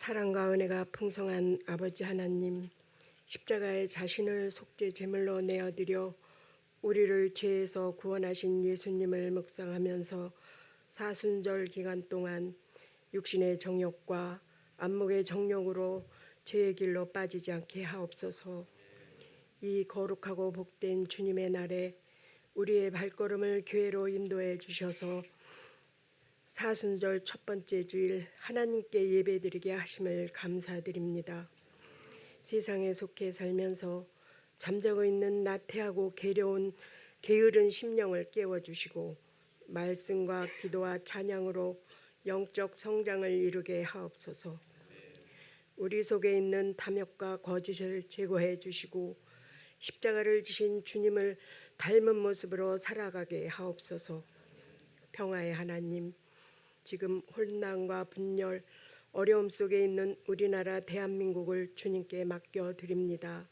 사랑과 은혜가 풍성한 아버지 하나님, 십자가에 자신을 속죄 제물로 내어드려 우리를 죄에서 구원하신 예수님을 묵상하면서 사순절 기간 동안 육신의 정욕과 안목의 정욕으로 죄의 길로 빠지지 않게 하옵소서. 이 거룩하고 복된 주님의 날에 우리의 발걸음을 교회로 인도해 주셔서 사순절 첫 번째 주일 하나님께 예배드리게 하심을 감사드립니다. 세상에 속해 살면서 잠자고 있는 나태하고 게으른 심령을 깨워주시고 말씀과 기도와 찬양으로 영적 성장을 이루게 하옵소서. 우리 속에 있는 탐욕과 거짓을 제거해 주시고 십자가를 지신 주님을 닮은 모습으로 살아가게 하옵소서. 평화의 하나님, 지금 혼란과 분열, 어려움 속에 있는 우리나라 대한민국을 주님께 맡겨드립니다.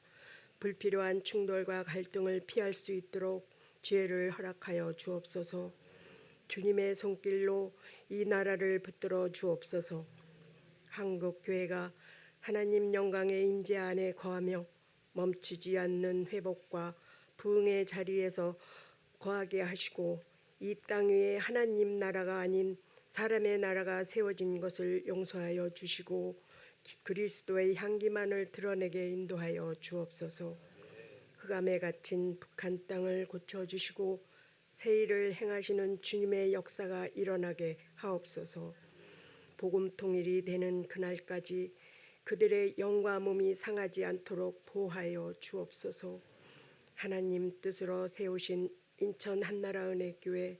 불필요한 충돌과 갈등을 피할 수 있도록 지혜를 허락하여 주옵소서. 주님의 손길로 이 나라를 붙들어 주옵소서. 한국 교회가 하나님 영광의 임재 안에 거하며 멈추지 않는 회복과 부흥의 자리에서 거하게 하시고 이 땅 위에 하나님 나라가 아닌 사람의 나라가 세워진 것을 용서하여 주시고 그리스도의 향기만을 드러내게 인도하여 주옵소서. 흑암에 갇힌 북한 땅을 고쳐주시고 새 일을 행하시는 주님의 역사가 일어나게 하옵소서. 복음 통일이 되는 그날까지 그들의 영과 몸이 상하지 않도록 보호하여 주옵소서. 하나님 뜻으로 세우신 인천 한나라 은혜교회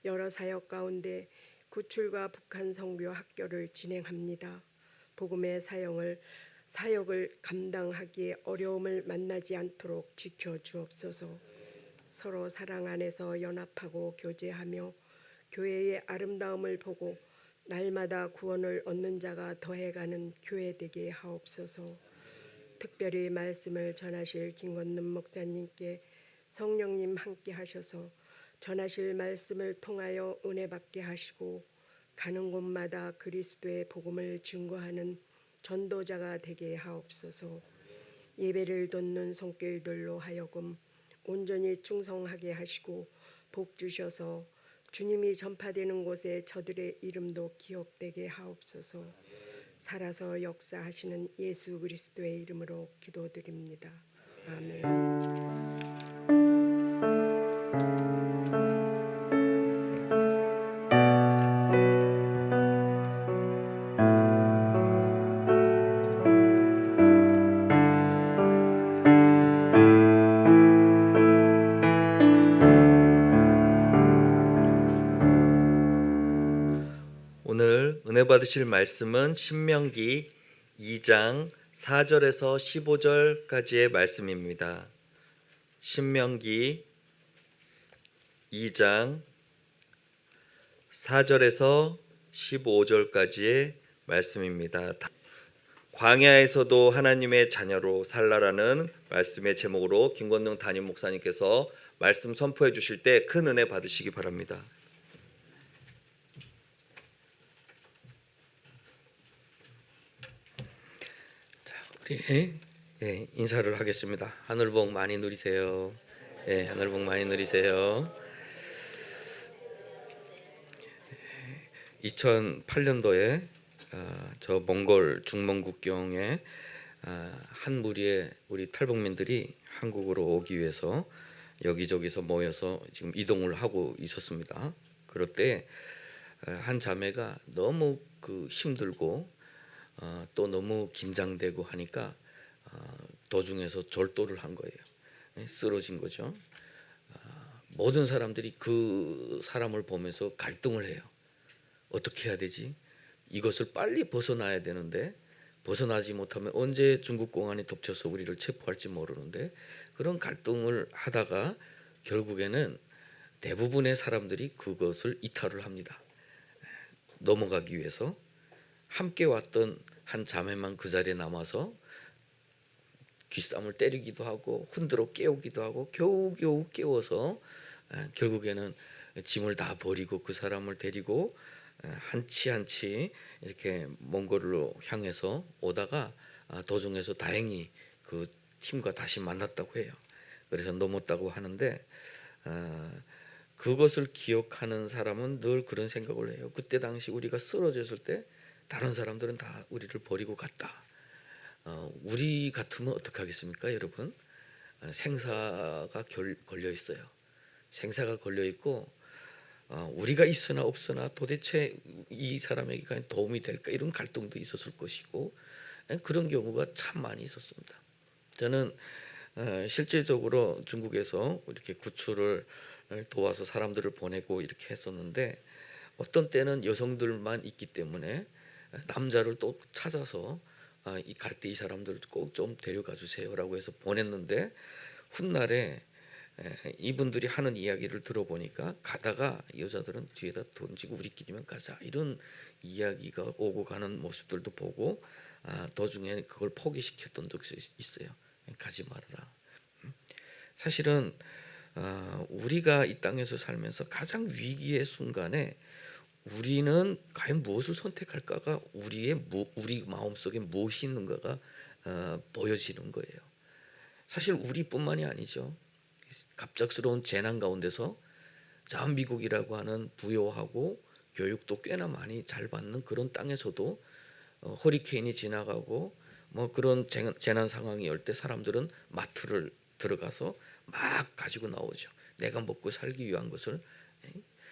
여러 사역 가운데 구출과 북한 선교 학교를 진행합니다. 복음의 사역을 감당하기에 어려움을 만나지 않도록 지켜 주옵소서. 서로 사랑 안에서 연합하고 교제하며 교회의 아름다움을 보고 날마다 구원을 얻는 자가 더해가는 교회 되게 하옵소서. 특별히 말씀을 전하실 김건능 목사님께 성령님 함께 하셔서 전하실 말씀을 통하여 은혜 받게 하시고 가는 곳마다 그리스도의 복음을 증거하는 전도자가 되게 하옵소서. 예배를 돕는 손길들로 하여금 온전히 충성하게 하시고 복 주셔서 주님이 전파되는 곳에 저들의 이름도 기억되게 하옵소서. 살아서 역사하시는 예수 그리스도의 이름으로 기도드립니다. 아멘. 오늘 은혜 받으실 말씀은 신명기 2장 4절에서 15절까지의 말씀입니다. 신명기 2장 4절에서 15절까지의 말씀입니다. 광야에서도 하나님의 자녀로 살라라는 말씀의 제목으로 김건능 담임 목사님께서 말씀 선포해 주실 때 큰 은혜 받으시기 바랍니다. 우리 인사를 하겠습니다. 하늘 복 많이 누리세요. 하늘 복 많이 누리세요. 2008년도에 저 몽골 중몽 국경에 한 무리의 우리 탈북민들이 한국으로 오기 위해서 여기저기서 모여서 지금 이동을 하고 있었습니다. 그럴 때 한 자매가 너무 힘들고 또 너무 긴장되고 하니까 도중에서 절도를 한 거예요. 쓰러진 거죠. 모든 사람들이 그 사람을 보면서 갈등을 해요. 어떻게 해야 되지? 이것을 빨리 벗어나야 되는데 벗어나지 못하면 언제 중국 공안이 덮쳐서 우리를 체포할지 모르는데 그런 갈등을 하다가 결국에는 대부분의 사람들이 그것을 이탈을 합니다. 넘어가기 위해서 함께 왔던 한 자매만 그 자리에 남아서 귀쌈을 때리기도 하고 흔들어 깨우기도 하고 겨우겨우 깨워서 결국에는 짐을 다 버리고 그 사람을 데리고 한치 한치 이렇게 몽골로 향해서 오다가 도중에서 다행히 그 팀과 다시 만났다고 해요. 그래서 넘었다고 하는데 그것을 기억하는 사람은 늘 그런 생각을 해요. 그때 당시 우리가 쓰러졌을 때 다른 사람들은 다 우리를 버리고 갔다. 우리 같으면 어떻게 하겠습니까, 여러분? 생사가 걸려 있어요. 생사가 걸려 있고 우리가 있으나 없으나 도대체 이 사람에게 도움이 될까 이런 갈등도 있었을 것이고 그런 경우가 참 많이 있었습니다. 저는 실질적으로 중국에서 이렇게 구출을 도와서 사람들을 보내고 이렇게 했었는데 어떤 때는 여성들만 있기 때문에 남자를 또 찾아서 이 갈 때 이 사람들 꼭 좀 데려가 주세요라고 해서 보냈는데 훗날에 이분들이 하는 이야기를 들어보니까 가다가 여자들은 뒤에다 던지고 우리끼리만 가자 이런 이야기가 오고 가는 모습들도 보고 도중에 그걸 포기시켰던 적이 있어요. 가지 말아라. 사실은 우리가 이 땅에서 살면서 가장 위기의 순간에 우리는 과연 무엇을 선택할까가 우리 마음속에 무엇이 있는가가 보여지는 거예요. 사실 우리뿐만이 아니죠. 갑작스러운 재난 가운데서 저 미국이라고 하는 부유하고 교육도 꽤나 많이 잘 받는 그런 땅에서도 허리케인이 지나가고 뭐 그런 재난 상황이 올 때 사람들은 마트를 들어가서 막 가지고 나오죠. 내가 먹고 살기 위한 것을.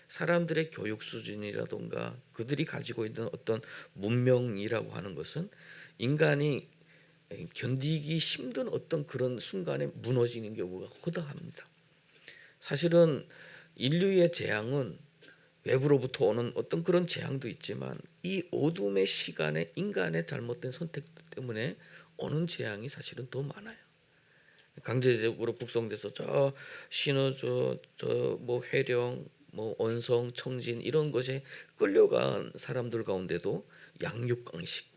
사람들의 교육 수준이라든가 그들이 가지고 있는 어떤 문명이라고 하는 것은 인간이 견디기 힘든 어떤 그런 순간에 무너지는 경우가 허다합니다. 사실은 인류의 재앙은 외부로부터 오는 어떤 그런 재앙도 있지만 이 어둠의 시간에 인간의 잘못된 선택 때문에 오는 재앙이 사실은 더 많아요. 강제적으로 북송돼서 저 신어주, 저 뭐 회령, 뭐 원성, 청진 이런 것에 끌려간 사람들 가운데도 양육강식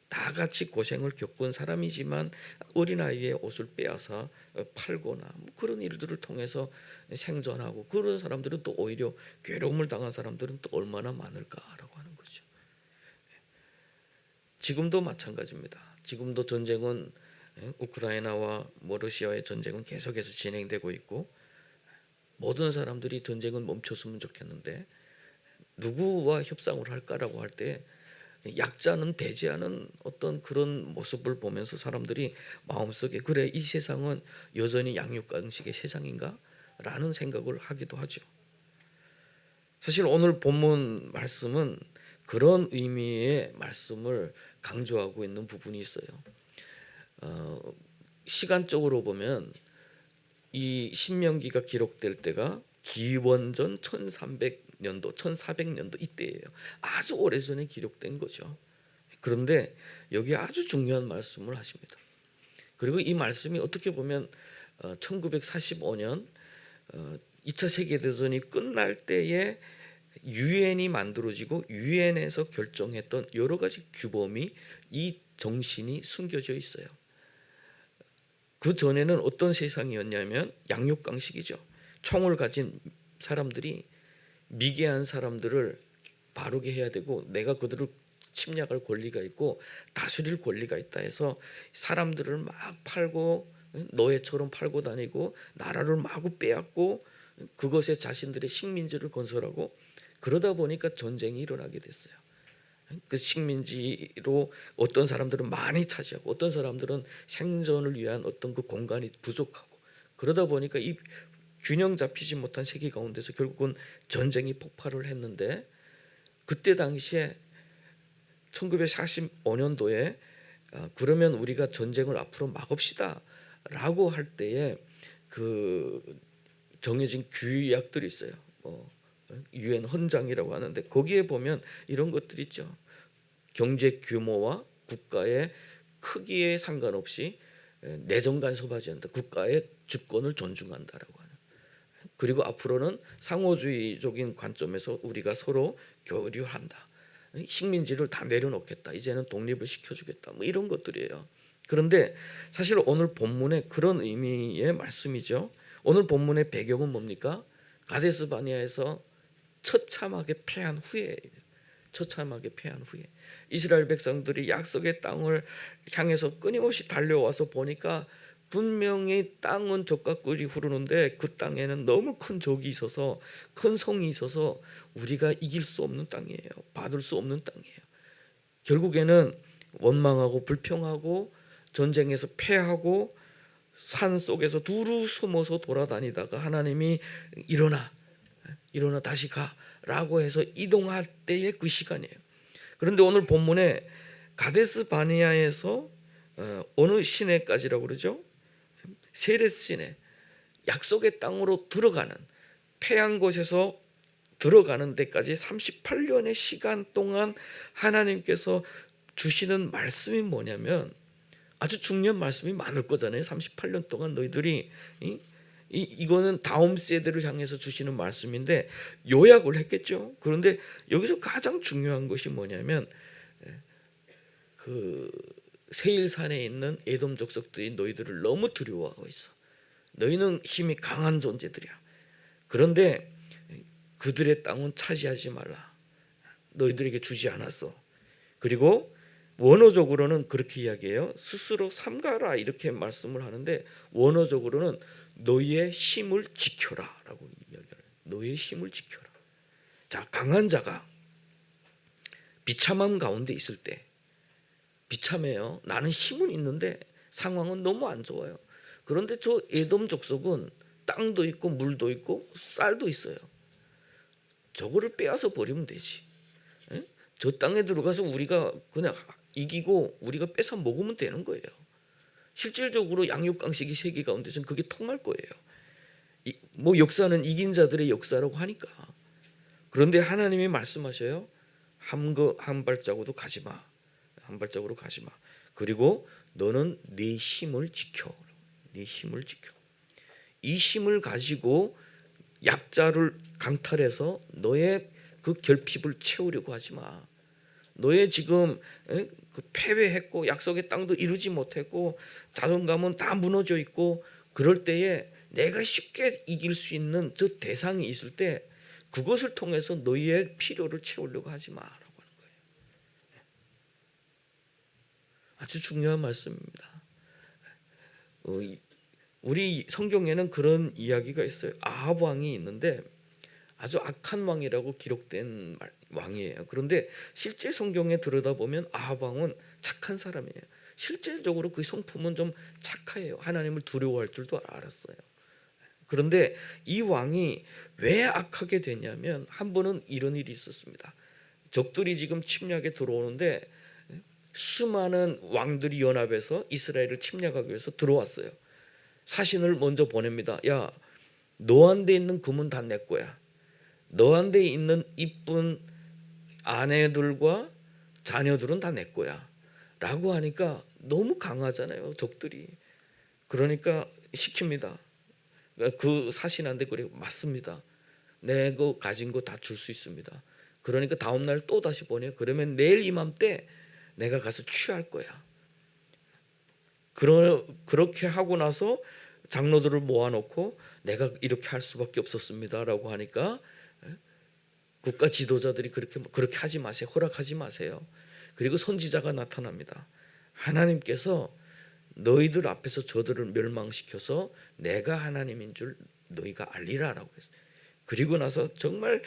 다 같이 고생을 겪은 사람이지만 어린아이의 옷을 빼앗아 팔거나 뭐 그런 일들을 통해서 생존하고 그런 사람들은 또 오히려 괴로움을 당한 사람들은 또 얼마나 많을까라고 하는 거죠. 지금도 마찬가지입니다. 지금도 전쟁은 우크라이나와 러시아의 전쟁은 계속해서 진행되고 있고 모든 사람들이 전쟁은 멈췄으면 좋겠는데 누구와 협상을 할까라고 할 때 약자는 배제하는 어떤 그런 모습을 보면서 사람들이 마음속에 그래 이 세상은 여전히 양육강식의 세상인가? 라는 생각을 하기도 하죠. 사실 오늘 본문 말씀은 그런 의미의 말씀을 강조하고 있는 부분이 있어요. 시간적으로 보면 이 신명기가 기록될 때가 기원전 1300년도, 1400년도 이때예요. 아주 오래전에 기록된 거죠. 그런데 여기 아주 중요한 말씀을 하십니다. 그리고 이 말씀이 어떻게 보면 1945년 2차 세계대전이 끝날 때에 유엔이 만들어지고 유엔에서 결정했던 여러 가지 규범이 이 정신이 숨겨져 있어요. 그 전에는 어떤 세상이었냐면 양육강식이죠. 총을 가진 사람들이 미개한 사람들을 바르게 해야 되고 내가 그들을 침략할 권리가 있고 다스릴 권리가 있다 해서 사람들을 막 팔고 노예처럼 팔고 다니고 나라를 마구 빼앗고 그것에 자신들의 식민지를 건설하고 그러다 보니까 전쟁이 일어나게 됐어요. 그 식민지로 어떤 사람들은 많이 차지하고 어떤 사람들은 생존을 위한 어떤 그 공간이 부족하고 그러다 보니까 이 균형 잡히지 못한 세계 가운데서 결국은 전쟁이 폭발을 했는데 그때 당시에 1945년도에 그러면 우리가 전쟁을 앞으로 막읍시다라고 할 때에 그 정해진 규약들이 있어요. 유엔 헌장이라고 하는데 거기에 보면 이런 것들이 있죠. 경제 규모와 국가의 크기에 상관없이 내정 간섭하지 않는다. 국가의 주권을 존중한다라고 하는. 그리고 앞으로는 상호주의적인 관점에서 우리가 서로 교류한다. 식민지를 다 내려놓겠다. 이제는 독립을 시켜주겠다. 뭐 이런 것들이에요. 그런데 사실 오늘 본문에 그런 의미의 말씀이죠. 오늘 본문의 배경은 뭡니까? 가데스 바네아에서 처참하게 패한 후에예요. 처참하게 패한 후에 이스라엘 백성들이 약속의 땅을 향해서 끊임없이 달려와서 보니까 분명히 땅은 적과 꿀이 흐르는데 그 땅에는 너무 큰 적이 있어서, 큰 성이 있어서 우리가 이길 수 없는 땅이에요. 받을 수 없는 땅이에요. 결국에는 원망하고 불평하고 전쟁에서 패하고 산 속에서 두루 숨어서 돌아다니다가 하나님이 일어나 다시 가라고 해서 이동할 때의 그 시간이에요. 그런데 오늘 본문에 가데스 바네아에서 어느 시내까지라고 그러죠? 세레스 시내, 약속의 땅으로 들어가는, 패한 곳에서 들어가는 데까지 38년의 시간 동안 하나님께서 주시는 말씀이 뭐냐면 아주 중요한 말씀이 많을 거잖아요. 38년 동안 너희들이 이거는 다음 세대를 향해서 주시는 말씀인데 요약을 했겠죠. 그런데 여기서 가장 중요한 것이 뭐냐면 그 세일산에 있는 에돔 족속들이 너희들을 너무 두려워하고 있어. 너희는 힘이 강한 존재들이야. 그런데 그들의 땅은 차지하지 말라. 너희들에게 주지 않았어. 그리고 원어적으로는 그렇게 이야기해요. 스스로 삼가라 이렇게 말씀을 하는데 원어적으로는 너희의 힘을 지켜라라고 이야기해요. 너희의 힘을 지켜라. 자, 강한 자가 비참함 가운데 있을 때 비참해요. 나는 힘은 있는데 상황은 너무 안 좋아요. 그런데 저 에돔 족속은 땅도 있고 물도 있고 쌀도 있어요. 저거를 빼앗아 버리면 되지. 에? 저 땅에 들어가서 우리가 그냥 이기고 우리가 뺏어 먹으면 되는 거예요. 실질적으로 양육강식이 세계 가운데서는 그게 통할 거예요. 뭐 역사는 이긴 자들의 역사라고 하니까. 그런데 하나님이 말씀하셔요. 한 발자국도 가지 마. 한 발자국으로 가지 마. 그리고 너는 네 힘을 지켜. 네 힘을 지켜. 이 힘을 가지고 약자를 강탈해서 너의 그 결핍을 채우려고 하지 마. 너의 지금 그 패배했고 약속의 땅도 이루지 못했고 자존감은 다 무너져 있고 그럴 때에 내가 쉽게 이길 수 있는 저 대상이 있을 때 그것을 통해서 너희의 필요를 채우려고 하지 마라고 하는 거예요. 아주 중요한 말씀입니다. 우리 성경에는 그런 이야기가 있어요. 아합 왕이 있는데 아주 악한 왕이라고 기록된 왕이에요. 그런데 실제 성경에 들여다보면 아합 왕은 착한 사람이에요. 실질적으로 그 성품은 좀 착해요. 하나님을 두려워할 줄도 알았어요. 그런데 이 왕이 왜 악하게 되냐면 한 번은 이런 일이 있었습니다. 적들이 지금 침략에 들어오는데 수많은 왕들이 연합해서 이스라엘을 침략하기 위해서 들어왔어요. 사신을 먼저 보냅니다. 야, 너한테 있는 금은 다 내 거야. 너한테 있는 이쁜 아내들과 자녀들은 다 내 거야. 라고 하니까 너무 강하잖아요. 적들이. 그러니까 시킵니다. 그 사신한테 그래 맞습니다. 내가 가진 거 다 줄 수 있습니다. 그러니까 다음 날 또 다시 보내요. 그러면 내일 이맘때 내가 가서 취할 거야. 그렇게 하고 나서 장로들을 모아놓고 내가 이렇게 할 수밖에 없었습니다라고 하니까 국가 지도자들이 그렇게 하지 마세요. 허락하지 마세요. 그리고 선지자가 나타납니다. 하나님께서 너희들 앞에서 저들을 멸망시켜서 내가 하나님인 줄 너희가 알리라라고 했어요. 그리고 나서 정말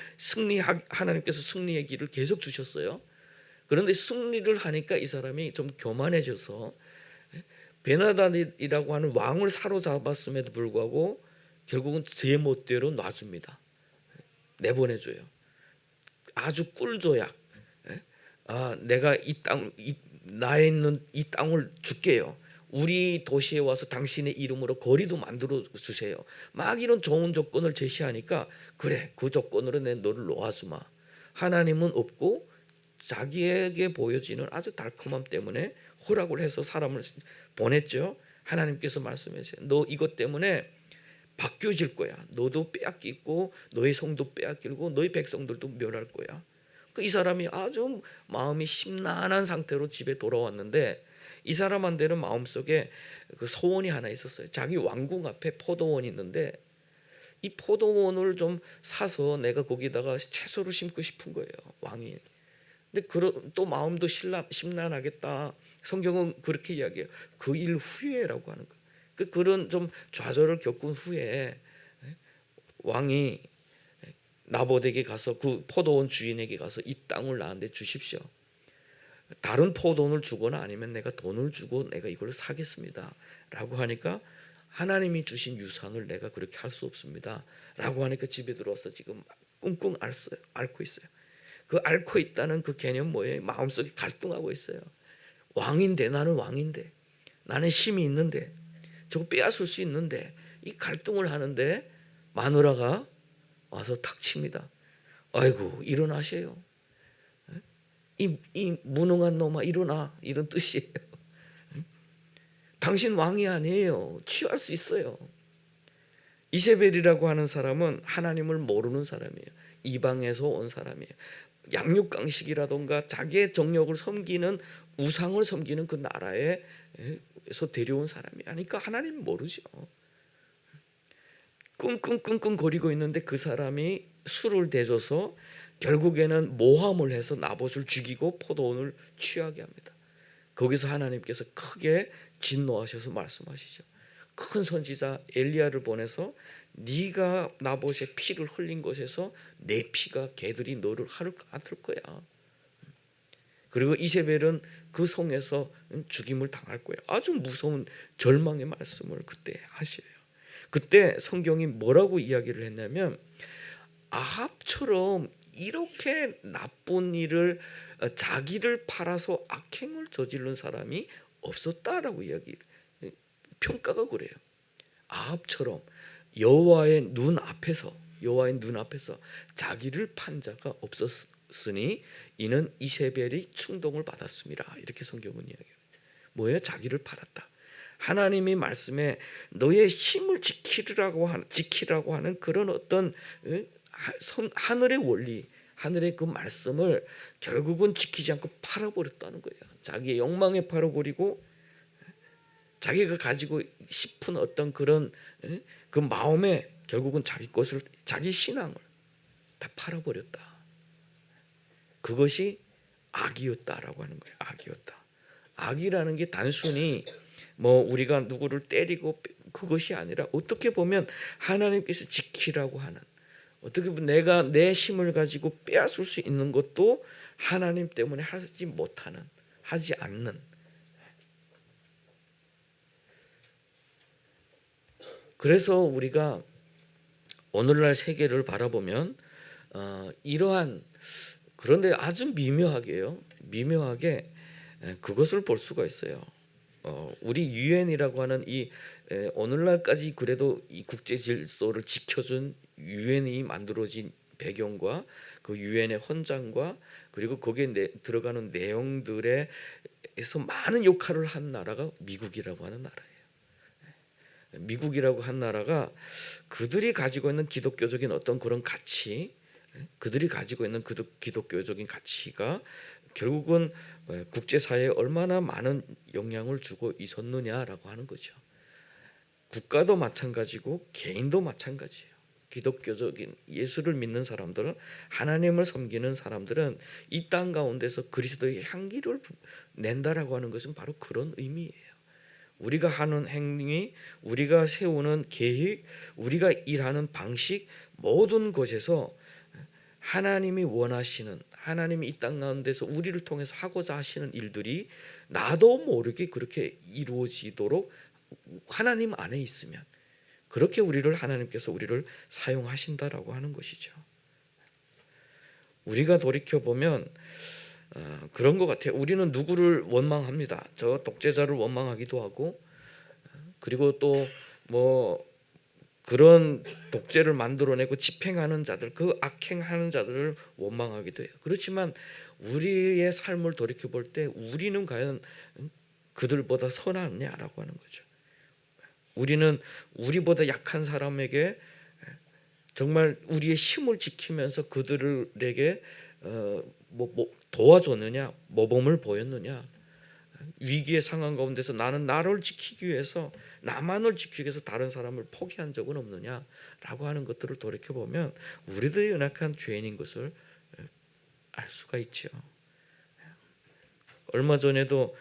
하나님께서 승리의 길을 계속 주셨어요. 그런데 승리를 하니까 이 사람이 좀 교만해져서 베나다니라고 하는 왕을 사로잡았음에도 불구하고 결국은 제 멋대로 놔줍니다. 내보내줘요. 아주 꿀조약. 내가 나에 있는 이 땅을 줄게요. 우리 도시에 와서 당신의 이름으로 거리도 만들어 주세요. 막 이런 좋은 조건을 제시하니까 그래 그 조건으로 내 너를 놓아주마. 하나님은 없고 자기에게 보여지는 아주 달콤함 때문에 허락을 해서 사람을 보냈죠. 하나님께서 말씀하세요. 너 이것 때문에 바뀌어질 거야. 너도 빼앗기고 너의 성도 빼앗기고 너의 백성들도 멸할 거야. 이 사람이 아주 마음이 심란한 상태로 집에 돌아왔는데 이 사람한테는 마음속에 그 소원이 하나 있었어요. 자기 왕궁 앞에 포도원이 있는데 이 포도원을 좀 사서 내가 거기다가 채소를 심고 싶은 거예요. 왕이. 근데 또 마음도 심란하겠다. 성경은 그렇게 이야기해요. 그 일 후에라고 하는 거예요. 그런 좀 좌절을 겪은 후에 왕이 나봇에게 가서 그 포도원 주인에게 가서 이 땅을 나한테 주십시오. 다른 포도원을 주거나 아니면 내가 돈을 주고 내가 이걸 사겠습니다. 라고 하니까 하나님이 주신 유산을 내가 그렇게 할 수 없습니다. 라고 하니까 집에 들어와서 지금 끙끙 앓고 있어요. 그 앓고 있다는 그 개념 뭐예요? 마음속에 갈등하고 있어요. 왕인데, 나는 왕인데, 나는 힘이 있는데, 저거 빼앗을 수 있는데, 이 갈등을 하는데 마누라가 와서 탁 칩니다. 아이고, 일어나세요. 이 무능한 놈아, 일어나. 이런 뜻이에요. 당신 왕이 아니에요. 취할 수 있어요. 이세벨이라고 하는 사람은 하나님을 모르는 사람이에요. 이방에서 온 사람이에요. 양육강식이라던가 자기의 정력을 섬기는 우상을 섬기는 그 나라에서 데려온 사람이 아니까 하나님 모르죠. 끙끙끙끙 거리고 있는데 그 사람이 술을 대줘서 결국에는 모함을 해서 나봇을 죽이고 포도원을 취하게 합니다. 거기서 하나님께서 크게 진노하셔서 말씀하시죠. 큰 선지자 엘리야를 보내서 네가 나봇의 피를 흘린 곳에서 내 피가 개들이 너를 핥을 거야. 그리고 이세벨은 그 성에서 죽임을 당할 거야. 아주 무서운 절망의 말씀을 그때 하셔요. 그때 성경이 뭐라고 이야기를 했냐면 아합처럼 이렇게 나쁜 일을 자기를 팔아서 악행을 저지른 사람이 없었다라고 평가가 그래요. 아합처럼 여호와의 눈앞에서 자기를 판 자가 없었으니 이는 이세벨이 충동을 받았습니다. 이렇게 성경은 이야기해요. 뭐예요? 자기를 팔았다. 하나님이 말씀에 너의 힘을 지키라고 하는 그런 어떤 하늘의 원리, 하늘의 그 말씀을 결국은 지키지 않고 팔아버렸다는 거예요. 자기의 욕망에 팔아버리고 자기가 가지고 싶은 어떤 그런 그 마음에 결국은 자기 신앙을 다 팔아버렸다. 그것이 악이었다라고 하는 거예요. 악이었다. 악이라는 게 단순히 뭐 우리가 누구를 때리고 그것이 아니라 어떻게 보면 하나님께서 지키라고 하는, 어떻게 보면 내가 내 힘을 가지고 빼앗을 수 있는 것도 하나님 때문에 하지 않는. 그래서 우리가 오늘날 세계를 바라보면 이러한, 그런데 아주 미묘하게 그것을 볼 수가 있어요. 우리 유엔이라고 하는 이 오늘날까지 그래도 이 국제 질서를 지켜준 유엔이 만들어진 배경과 그 유엔의 헌장과 그리고 거기에 들어가는 내용들에서 많은 역할을 한 나라가 미국이라고 하는 나라예요. 미국이라고 한 나라가 그들이 가지고 있는 기독교적인 어떤 그런 가치, 그들이 가지고 있는 그 기독교적인 가치가 결국은 국제사회에 얼마나 많은 영향을 주고 있었느냐라고 하는 거죠. 국가도 마찬가지고 개인도 마찬가지예요. 기독교적인 예수를 믿는 사람들은, 하나님을 섬기는 사람들은 이 땅 가운데서 그리스도의 향기를 낸다라고 하는 것은 바로 그런 의미예요. 우리가 하는 행위, 우리가 세우는 계획, 우리가 일하는 방식, 모든 것에서 하나님이 원하시는, 하나님이 이 땅 가운데서 우리를 통해서 하고자 하시는 일들이 나도 모르게 그렇게 이루어지도록 하나님 안에 있으면, 그렇게 하나님께서 우리를 사용하신다라고 하는 것이죠. 우리가 돌이켜 보면 그런 것 같아요. 우리는 누구를 원망합니다. 저 독재자를 원망하기도 하고, 그리고 또 뭐 그런 독재를 만들어내고 집행하는 자들, 그 악행하는 자들을 원망하기도 해요. 그렇지만 우리의 삶을 돌이켜 볼 때 우리는 과연 그들보다 선하냐라고 하는 거죠. 우리는 우리보다 약한 사람에게 정말 우리의 힘을 지키면서 그들에게 도와줬느냐, 모범을 보였느냐. 위기의 상황 가운데서 나는 나를 지키기 위해서, 나만을 지키기 위해서 다른 사람을 포기한 적은 없느냐라고 하는 것들을 돌이켜 보면 우리도 연약한 죄인인 것을 알 수가 있죠. 얼마 전에도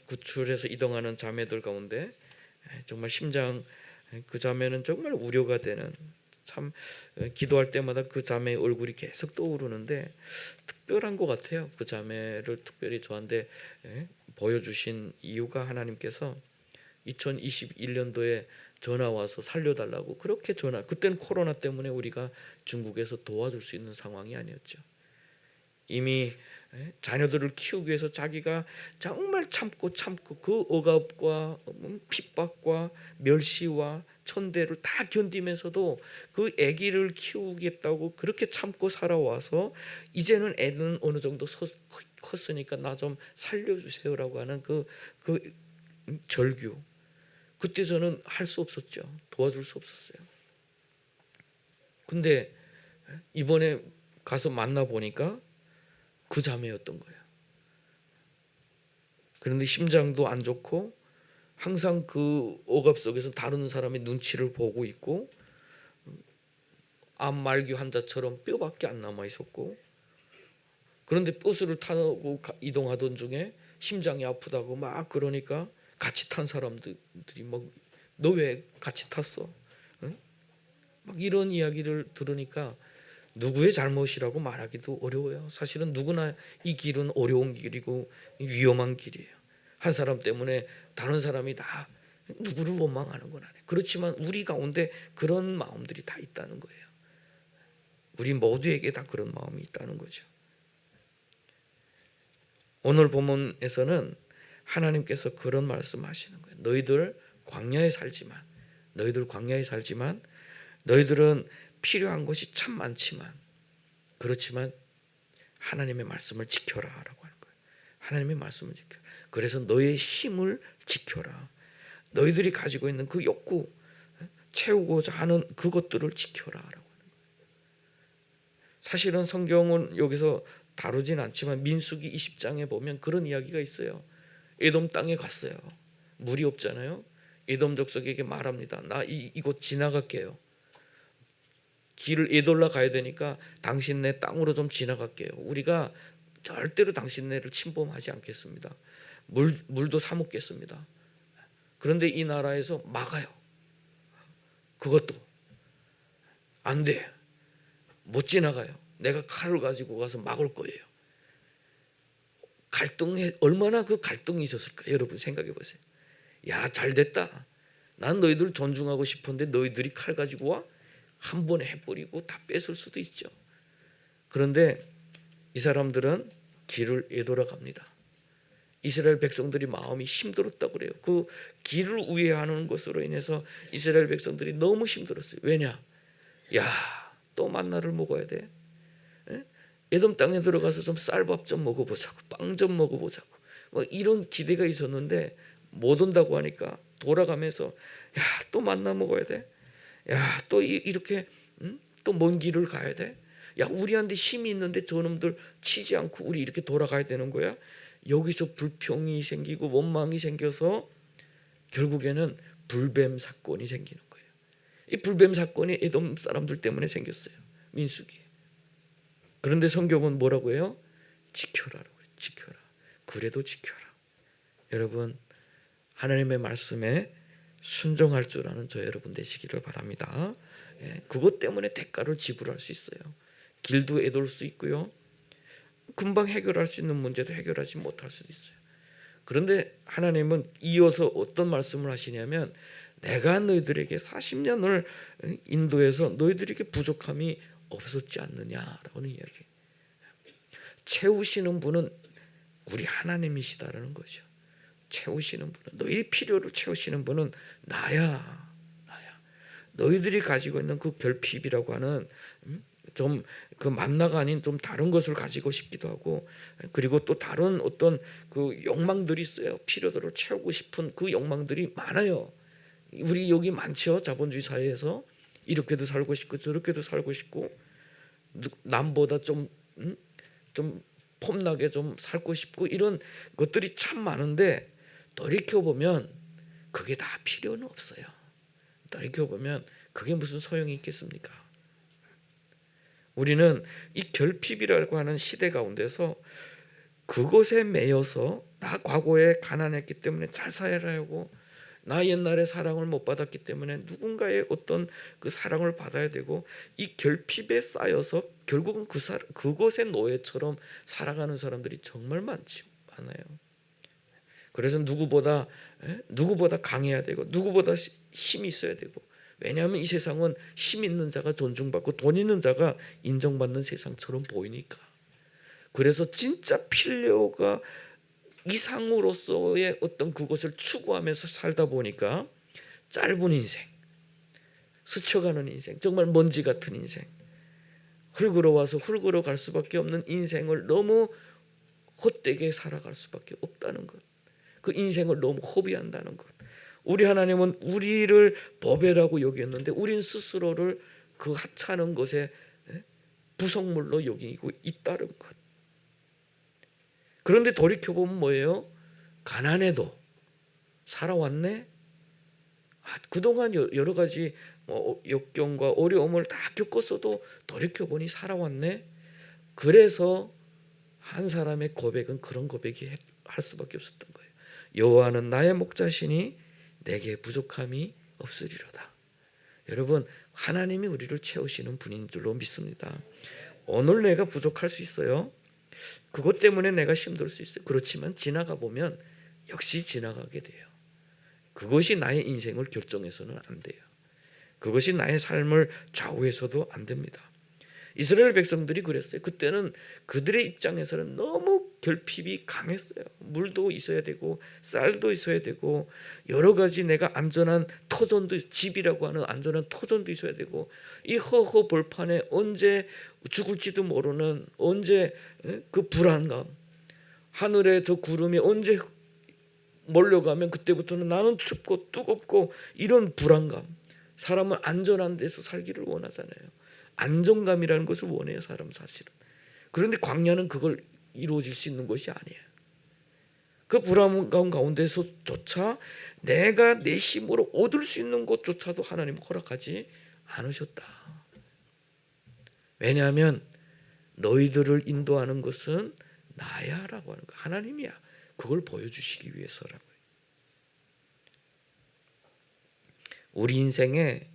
구출해서 이동하는 자매들 가운데 정말 심장, 그 자매는 정말 우려가 되는, 참 기도할 때마다 그 자매의 얼굴이 계속 떠오르는데 특별한 것 같아요. 그 자매를 특별히 저한테 보여주신 이유가, 하나님께서 2021년도에 전화 와서 살려달라고 그렇게 그때는 코로나 때문에 우리가 중국에서 도와줄 수 있는 상황이 아니었죠. 이미 자녀들을 키우기 위해서 자기가 정말 참고 그 억압과 핍박과 멸시와 천대를 다 견디면서도 그 아기를 키우겠다고 그렇게 참고 살아와서 이제는 애는 어느 정도 컸으니까 나 좀 살려주세요라고 하는 그 절규, 그때 저는 할 수 없었죠. 도와줄 수 없었어요. 근데 이번에 가서 만나보니까 그 자매였던 거예요. 그런데 심장도 안 좋고 항상 그 억압 속에서 다른 사람의 눈치를 보고 있고, 암 말기 환자처럼 뼈밖에 안 남아 있었고, 그런데 버스를 타고 이동하던 중에 심장이 아프다고 막 그러니까 같이 탄 사람들이 막 너 왜 같이 탔어? 응? 막 이런 이야기를 들으니까 누구의 잘못이라고 말하기도 어려워요. 사실은 누구나 이 길은 어려운 길이고 위험한 길이에요. 한 사람 때문에 다른 사람이 다 누구를 원망하는 건 아니에요. 그렇지만 우리 가운데 그런 마음들이 다 있다는 거예요. 우리 모두에게 다 그런 마음이 있다는 거죠. 오늘 본문에서는 하나님께서 그런 말씀하시는 거예요. 너희들 광야에 살지만 너희들은 필요한 것이 참 많지만, 그렇지만 하나님의 말씀을 지켜라라고 하는 거예요. 하나님의 말씀을 지켜. 그래서 너의 힘을 지켜라. 너희들이 가지고 있는 그 욕구, 채우고자 하는 그것들을 지켜라라고 하는 거예요. 사실은 성경은 여기서 다루진 않지만 민수기 20장에 보면 그런 이야기가 있어요. 에돔 땅에 갔어요. 물이 없잖아요. 에돔 족속에게 말합니다. 나 이곳 지나갈게요. 길을 에돌라 가야 되니까 당신네 땅으로 좀 지나갈게요. 우리가 절대로 당신네를 침범하지 않겠습니다. 물도 사 먹겠습니다. 그런데 이 나라에서 막아요. 그것도 안 돼. 못 지나가요. 내가 칼을 가지고 가서 막을 거예요. 얼마나 그 갈등이 있었을까? 여러분 생각해 보세요. 야, 잘 됐다. 난 너희들 존중하고 싶은데 너희들이 칼 가지고 와? 한 번에 해버리고 다 뺏을 수도 있죠. 그런데 이 사람들은 길을 에돌아갑니다. 이스라엘 백성들이 마음이 힘들었다고 그래요. 그 길을 우회하는 것으로 인해서 이스라엘 백성들이 너무 힘들었어요. 왜냐? 야, 또 만나를 먹어야 돼. 에돔 땅에 들어가서 좀 쌀밥 좀 먹어보자고, 빵 좀 먹어보자고, 뭐 이런 기대가 있었는데 못 온다고 하니까 돌아가면서 야, 또 만나 먹어야 돼. 야, 또 이렇게 또 먼 길을 가야 돼. 야, 우리한테 힘이 있는데 저놈들 치지 않고 우리 이렇게 돌아가야 되는 거야. 여기서 불평이 생기고 원망이 생겨서 결국에는 불뱀 사건이 생기는 거예요. 이 불뱀 사건이 에돔 사람들 때문에 생겼어요. 민수기. 그런데 성경은 뭐라고 해요? 지켜라라고 해요. 지켜라. 그래도 지켜라. 여러분, 하나님의 말씀에 순종할 줄 아는 저 여러분 되시기를 바랍니다. 그것 때문에 대가를 지불할 수 있어요. 길도 애돌 수 있고요. 금방 해결할 수 있는 문제도 해결하지 못할 수도 있어요. 그런데 하나님은 이어서 어떤 말씀을 하시냐면, 내가 너희들에게 40년을 인도해서 너희들에게 부족함이 없었지 않느냐라는 이야기. 채우시는 분은 우리 하나님이시다라는 거죠. 채우시는 분은, 너희 필요를 채우시는 분은 나야. 너희들이 가지고 있는 그 결핍이라고 하는 좀 그 만나가 아닌 좀 다른 것을 가지고 싶기도 하고, 그리고 또 다른 어떤 그 욕망들이 있어요. 필요들을 채우고 싶은 그 욕망들이 많아요. 우리 여기 많죠. 자본주의 사회에서 이렇게도 살고 싶고 저렇게도 살고 싶고, 남보다 좀 폼나게 좀 살고 싶고, 이런 것들이 참 많은데 돌이켜보면 그게 다 필요는 없어요. 돌이켜보면 그게 무슨 소용이 있겠습니까? 우리는 이 결핍이라고 하는 시대 가운데서 그것에 매여서 나 과거에 가난했기 때문에 잘 살아야 하고 나 옛날에 사랑을 못 받았기 때문에 누군가의 어떤 그 사랑을 받아야 되고 이 결핍에 쌓여서 결국은 그것의 노예처럼 살아가는 사람들이 정말 많아요. 그래서 누구보다 강해야 되고 누구보다 힘이 있어야 되고 왜냐하면 이 세상은 힘 있는 자가 존중받고 돈 있는 자가 인정받는 세상처럼 보이니까 그래서 진짜 필요가 이상으로서의 어떤 그것을 추구하면서 살다 보니까 짧은 인생, 스쳐가는 인생, 정말 먼지 같은 인생, 흙으로 와서 흙으로 갈 수밖에 없는 인생을 너무 헛되게 살아갈 수밖에 없다는 것. 그 인생을 너무 허비한다는 것. 우리 하나님은 우리를 법외라고 여겼는데 우린 스스로를 그 하찮은 것에 부속물로 여기고 있다는 것. 그런데 돌이켜보면 뭐예요? 가난해도 살아왔네. 그동안 여러 가지 역경과 어려움을 다 겪었어도 돌이켜보니 살아왔네. 그래서 한 사람의 고백은 그런 고백이 할 수밖에 없었던 거예요. 여호와는 나의 목자시니 내게 부족함이 없으리로다. 여러분 하나님이 우리를 채우시는 분인 줄로 믿습니다. 오늘 내가 부족할 수 있어요. 그것 때문에 내가 힘들 수 있어요. 그렇지만 지나가 보면 역시 지나가게 돼요. 그것이 나의 인생을 결정해서는 안 돼요. 그것이 나의 삶을 좌우해서도 안 됩니다. 이스라엘 백성들이 그랬어요. 그때는 그들의 입장에서는 너무 결핍이 강했어요. 물도 있어야 되고 쌀도 있어야 되고 여러 가지 내가 안전한 터전도 집이라고 하는 안전한 터전도 있어야 되고 이 허허 벌판에 언제 죽을지도 모르는 언제 그 불안감 하늘에 저 구름이 언제 몰려가면 그때부터는 나는 춥고 뜨겁고 이런 불안감 사람은 안전한 데서 살기를 원하잖아요. 안정감이라는 것을 원해요. 사람 사실은. 그런데 광야는 그걸 이루어질 수 있는 것이 아니에요. 그 불안감 가운데서조차 내가 내 힘으로 얻을 수 있는 것조차도 하나님은 허락하지 않으셨다. 왜냐하면 너희들을 인도하는 것은 나야 라고 하는 거야. 하나님이야. 그걸 보여주시기 위해서라고요. 우리 인생에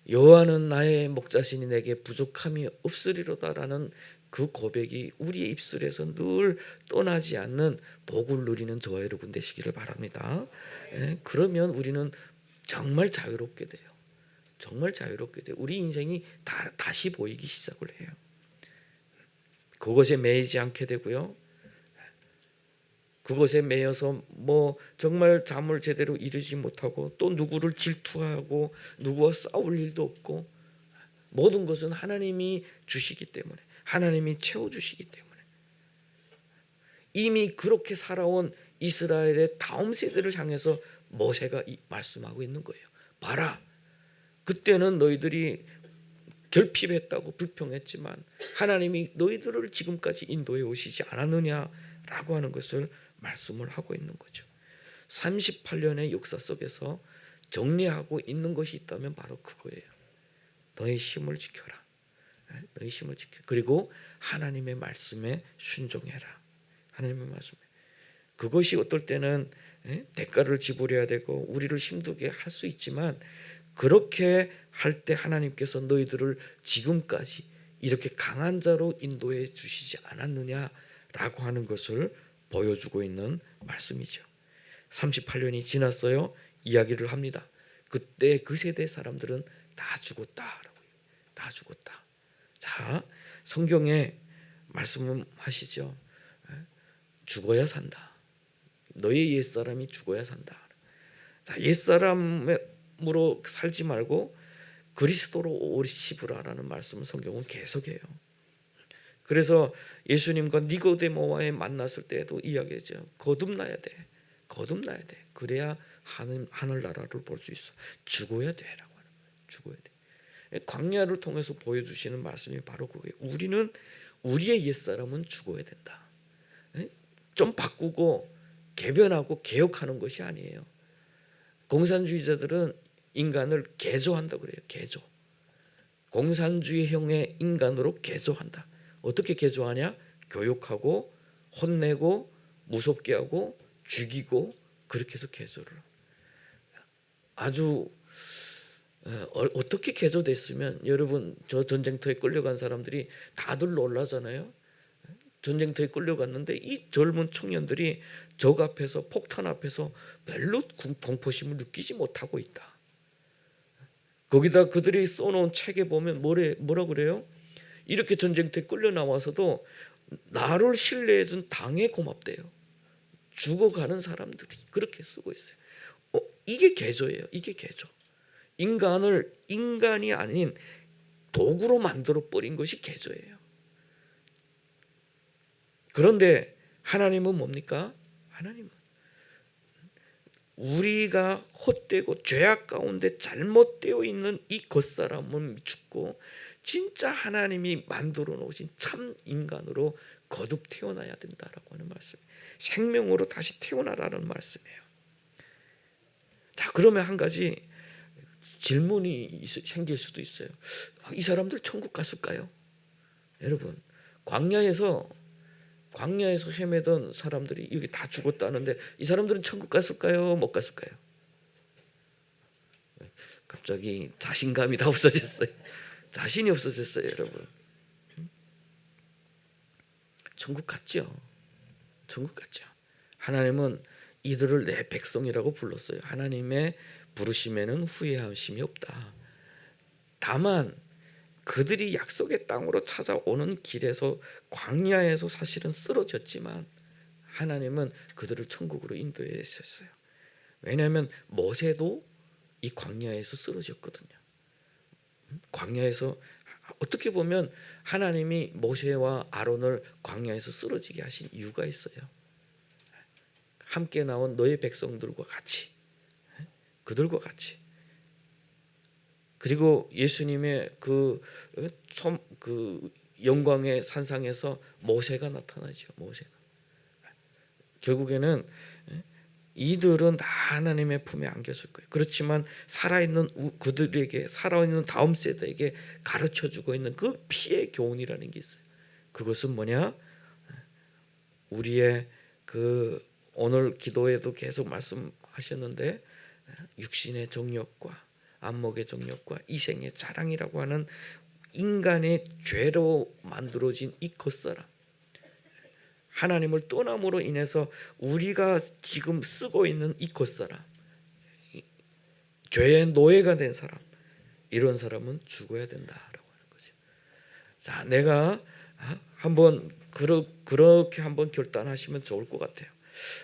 여호와는 나의 목자시니 내게 부족함이 없으리로다라는 그 고백이 우리의 입술에서 늘 떠나지 않는 복을 누리는 저와 여러분 되시기를 바랍니다. 그러면 우리는 정말 자유롭게 돼요. 정말 자유롭게 돼요. 우리 인생이 다시 보이기 시작을 해요. 그것에 매이지 않게 되고요. 그것에 매여서 정말 잠을 제대로 이루지 못하고 또 누구를 질투하고 누구와 싸울 일도 없고 모든 것은 하나님이 주시기 때문에 하나님이 채워주시기 때문에 이미 그렇게 살아온 이스라엘의 다음 세대를 향해서 모세가 말씀하고 있는 거예요. 봐라, 그때는 너희들이 결핍했다고 불평했지만 하나님이 너희들을 지금까지 인도해 오시지 않았느냐라고 하는 것을 말씀을 하고 있는 거죠. 38년의 역사 속에서 정리하고 있는 것이 있다면 바로 그거예요. 너의 힘을 지켜라. 너의 힘을 지켜. 그리고 하나님의 말씀에 순종해라. 하나님의 말씀에. 그것이 어떨 때는 대가를 지불해야 되고 우리를 힘들게 할 수 있지만 그렇게 할 때 하나님께서 너희들을 지금까지 이렇게 강한 자로 인도해 주시지 않았느냐라고 하는 것을 보여주고 있는 말씀이죠. 38년이 지났어요. 이야기를 합니다. 그때 그 세대 사람들은 다 죽었다라고. 다 죽었다. 자, 성경에 말씀하시죠. 죽어야 산다. 너의 옛사람이 죽어야 산다. 자, 옛사람으로 살지 말고 그리스도로 오시부라라는 말씀을 성경은 계속해요. 그래서 예수님과 니고데모와의 만났을 때도 이야기했죠. 거듭나야 돼. 거듭나야 돼. 그래야 하늘나라를 볼 수 있어. 죽어야 돼라고 하는 거예요. 죽어야 돼. 광야를 통해서 보여주시는 말씀이 바로 그거예요. 우리는 우리의 옛사람은 죽어야 된다. 좀 바꾸고 개변하고 개혁하는 것이 아니에요. 공산주의자들은 인간을 개조한다고 그래요. 개조. 공산주의형의 인간으로 개조한다. 어떻게 개조하냐? 교육하고 혼내고 무섭게 하고 죽이고 그렇게 해서 개조를 아주 어떻게 개조됐으면 여러분 저 전쟁터에 끌려간 사람들이 다들 놀라잖아요. 전쟁터에 끌려갔는데 이 젊은 청년들이 적 앞에서 폭탄 앞에서 별로 공포심을 느끼지 못하고 있다. 거기다 그들이 써놓은 책에 보면 뭐라 그래요? 이렇게 전쟁터에 끌려 나와서도 나를 신뢰해준 당에 고맙대요. 죽어가는 사람들이 그렇게 쓰고 있어요. 이게 개조예요. 이게 개조. 인간을 인간이 아닌 도구로 만들어 버린 것이 개조예요. 그런데 하나님은 뭡니까? 하나님은 우리가 헛되고 죄악 가운데 잘못되어 있는 이 겉사람은 죽고 진짜 하나님이 만들어 놓으신 참 인간으로 거듭 태어나야 된다라고 하는 말씀이에요. 생명으로 다시 태어나라는 말씀이에요. 자, 그러면 한 가지 질문이 생길 수도 있어요. 이 사람들 천국 갔을까요? 여러분, 광야에서 헤매던 사람들이 여기 다 죽었다는데 이 사람들은 천국 갔을까요? 못 갔을까요? 갑자기 자신감이 다 없어졌어요. 자신이 없어졌어요, 여러분. 천국 갔죠. 천국 갔죠. 하나님은 이들을 내 백성이라고 불렀어요. 하나님의 부르심에는 후회하심이 없다. 다만 그들이 약속의 땅으로 찾아오는 길에서 광야에서 사실은 쓰러졌지만 하나님은 그들을 천국으로 인도했었어요. 왜냐하면 모세도 이 광야에서 쓰러졌거든요. 광야에서 어떻게 보면 하나님이 모세와 아론을 광야에서 쓰러지게 하신 이유가 있어요. 함께 나온 너의 백성들과 같이, 그들과 같이. 그리고 예수님의 그 영광의 산상에서 모세가 나타나죠. 모세가 결국에는 이들은 다 하나님의 품에 안겼을 거예요. 그렇지만 그들에게 살아있는 다음 세대에게 가르쳐주고 있는 그 피의 교훈이라는 게 있어요. 그것은 뭐냐? 우리의 오늘 기도에도 계속 말씀하셨는데 육신의 정욕과 안목의 정욕과 이생의 자랑이라고 하는 인간의 죄로 만들어진 이 겉사람, 하나님을 떠남으로 인해서 우리가 지금 쓰고 있는 이 겉사람, 죄의 노예가 된 사람, 이런 사람은 죽어야 된다라고 하는 거죠. 자, 내가 한번 그렇게 한번 결단하시면 좋을 것 같아요.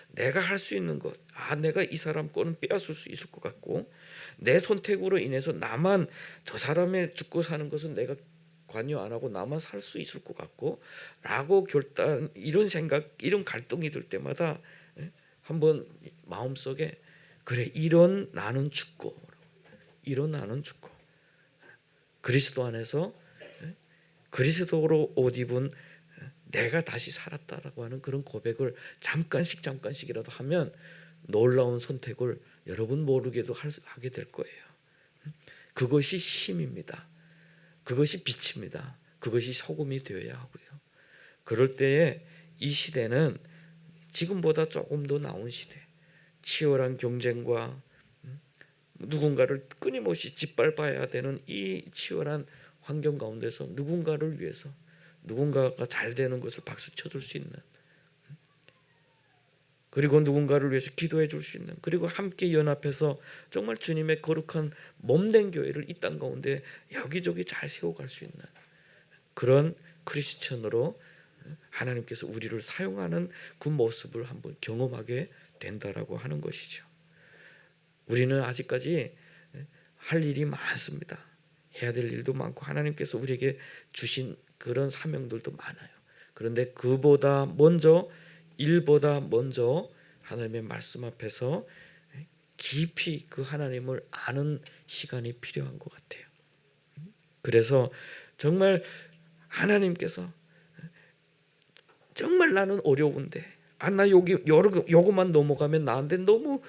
내가 할 수 있는 것, 내가 이 사람 거는 빼앗을 수 있을 것 같고, 내 선택으로 인해서 나만 저 사람의 죽고 사는 것은 내가 관여 안 하고 나만 살 수 있을 것 같고 라고 이런 생각, 이런 갈등이 들 때마다 한번 마음속에 그래, 이런 나는 죽고 그리스도 안에서 그리스도로 옷 입은 내가 다시 살았다라고 하는 그런 고백을 잠깐씩이라도 하면 놀라운 선택을 여러분 모르게도 하게 될 거예요. 그것이 힘입니다. 그것이 빛입니다. 그것이 소금이 되어야 하고요. 그럴 때에 이 시대는 지금보다 조금 더 나은 시대, 치열한 경쟁과 누군가를 끊임없이 짓밟아야 되는 이 치열한 환경 가운데서 누군가를 위해서, 누군가가 잘 되는 것을 박수 쳐줄 수 있는, 그리고 누군가를 위해서 기도해 줄 수 있는, 그리고 함께 연합해서 정말 주님의 거룩한 몸된 교회를 이 땅 가운데 여기저기 잘 세워갈 수 있는 그런 크리스천으로 하나님께서 우리를 사용하는 그 모습을 한번 경험하게 된다라고 하는 것이죠. 우리는 아직까지 할 일이 많습니다. 해야 될 일도 많고 하나님께서 우리에게 주신 그런 사명들도 많아요. 그런데 일보다 먼저 하나님의 말씀 앞에서 깊이 그 하나님을 아는 시간이 필요한 것 같아요. 그래서 정말 하나님께서 정말 나는 어려운데 나 요거만 넘어가면 나한테 너무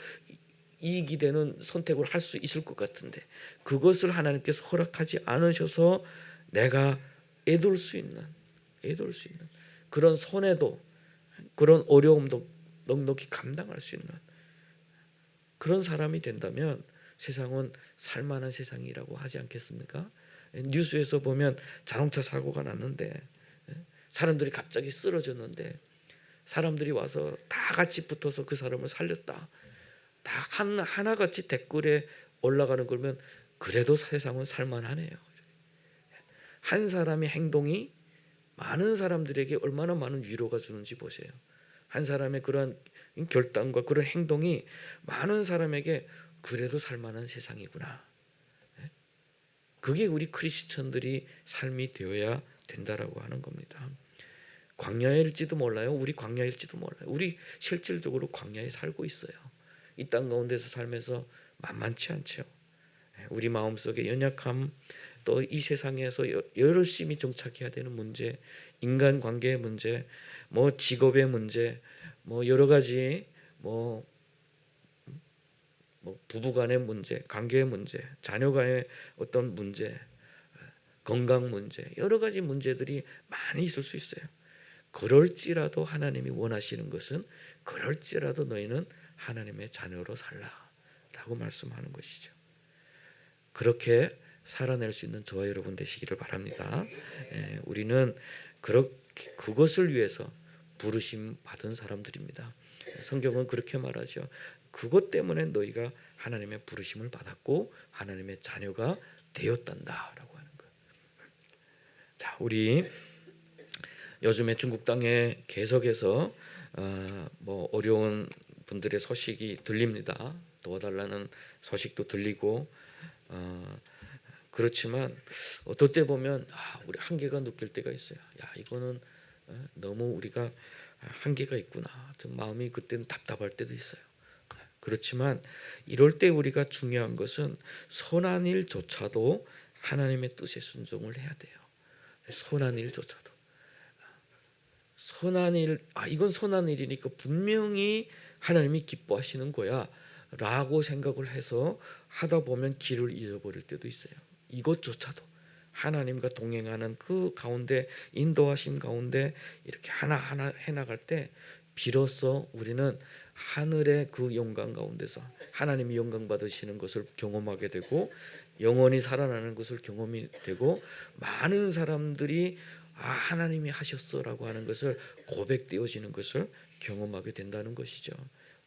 이익이 되는 선택을 할 수 있을 것 같은데 그것을 하나님께서 허락하지 않으셔서 내가 애돌 수 있는 그런 손해도 그런 어려움도 넉넉히 감당할 수 있는 그런 사람이 된다면 세상은 살만한 세상이라고 하지 않겠습니까? 뉴스에서 보면 자동차 사고가 났는데 사람들이 갑자기 쓰러졌는데 사람들이 와서 다 같이 붙어서 그 사람을 살렸다. 다 하나같이 댓글에 올라가는 걸면 그래도 세상은 살만하네요. 한 사람의 행동이 많은 사람들에게 얼마나 많은 위로가 주는지 보세요. 한 사람의 그러한 결단과 그런 행동이 많은 사람에게 그래도 살만한 세상이구나. 그게 우리 크리스천들이 삶이 되어야 된다라고 하는 겁니다. 광야일지도 몰라요. 우리 광야일지도 몰라요. 우리 실질적으로 광야에 살고 있어요. 이 땅 가운데서 살면서 만만치 않죠. 우리 마음속에 연약함, 또 이 세상에서 열심히 정착해야 되는 문제, 인간관계의 문제, 뭐 직업의 문제, 뭐 여러 가지 뭐 부부간의 문제, 관계의 문제, 자녀간의 어떤 문제, 건강 문제, 여러 가지 문제들이 많이 있을 수 있어요. 그럴지라도 하나님이 원하시는 것은 그럴지라도 너희는 하나님의 자녀로 살라라고 말씀하는 것이죠. 그렇게 살아낼 수 있는 저와 여러분 되시기를 바랍니다. 우리는 그것을 위해서 부르심 받은 사람들입니다. 성경은 그렇게 말하죠. 그것 때문에 너희가 하나님의 부르심을 받았고 하나님의 자녀가 되었단다라고 하는 거예요. 자, 우리 요즘에 중국 땅에 계속해서 뭐 어려운 분들의 소식이 들립니다. 도와달라는 소식도 들리고 그렇지만 어떨 때 보면 우리 한계가 느낄 때가 있어요. 야, 이거는 너무 우리가 한계가 있구나. 좀 마음이 그때는 답답할 때도 있어요. 그렇지만 이럴 때 우리가 중요한 것은 선한 일조차도 하나님의 뜻에 순종을 해야 돼요. 선한 일조차도. 선한 일, 이건 선한 일이니까 분명히 하나님이 기뻐하시는 거야 라고 생각을 해서 하다 보면 길을 잃어버릴 때도 있어요. 이것조차도 하나님과 동행하는 그 가운데 인도하심 가운데 이렇게 하나하나 해나갈 때 비로소 우리는 하늘의 그 영광 가운데서 하나님이 영광 받으시는 것을 경험하게 되고 영원히 살아나는 것을 경험이 되고 많은 사람들이 하나님이 하셨어라고 하는 것을 고백되어지는 것을 경험하게 된다는 것이죠.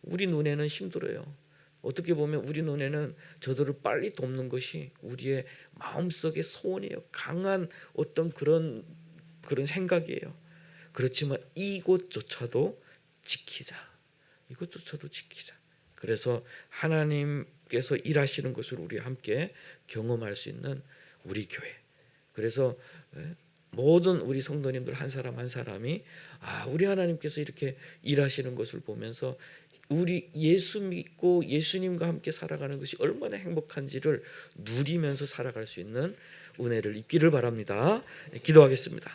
우리 눈에는 힘들어요. 어떻게 보면 우리 눈에는 저들을 빨리 돕는 것이 우리의 마음속의 소원이에요. 강한 어떤 그런 생각이에요. 그렇지만 이것조차도 지키자. 이것조차도 지키자. 그래서 하나님께서 일하시는 것을 우리 함께 경험할 수 있는 우리 교회. 그래서 모든 우리 성도님들 한 사람 한 사람이 우리 하나님께서 이렇게 일하시는 것을 보면서 우리 예수 믿고 예수님과 함께 살아가는 것이 얼마나 행복한지를 누리면서 살아갈 수 있는 은혜를 입기를 바랍니다. 기도하겠습니다.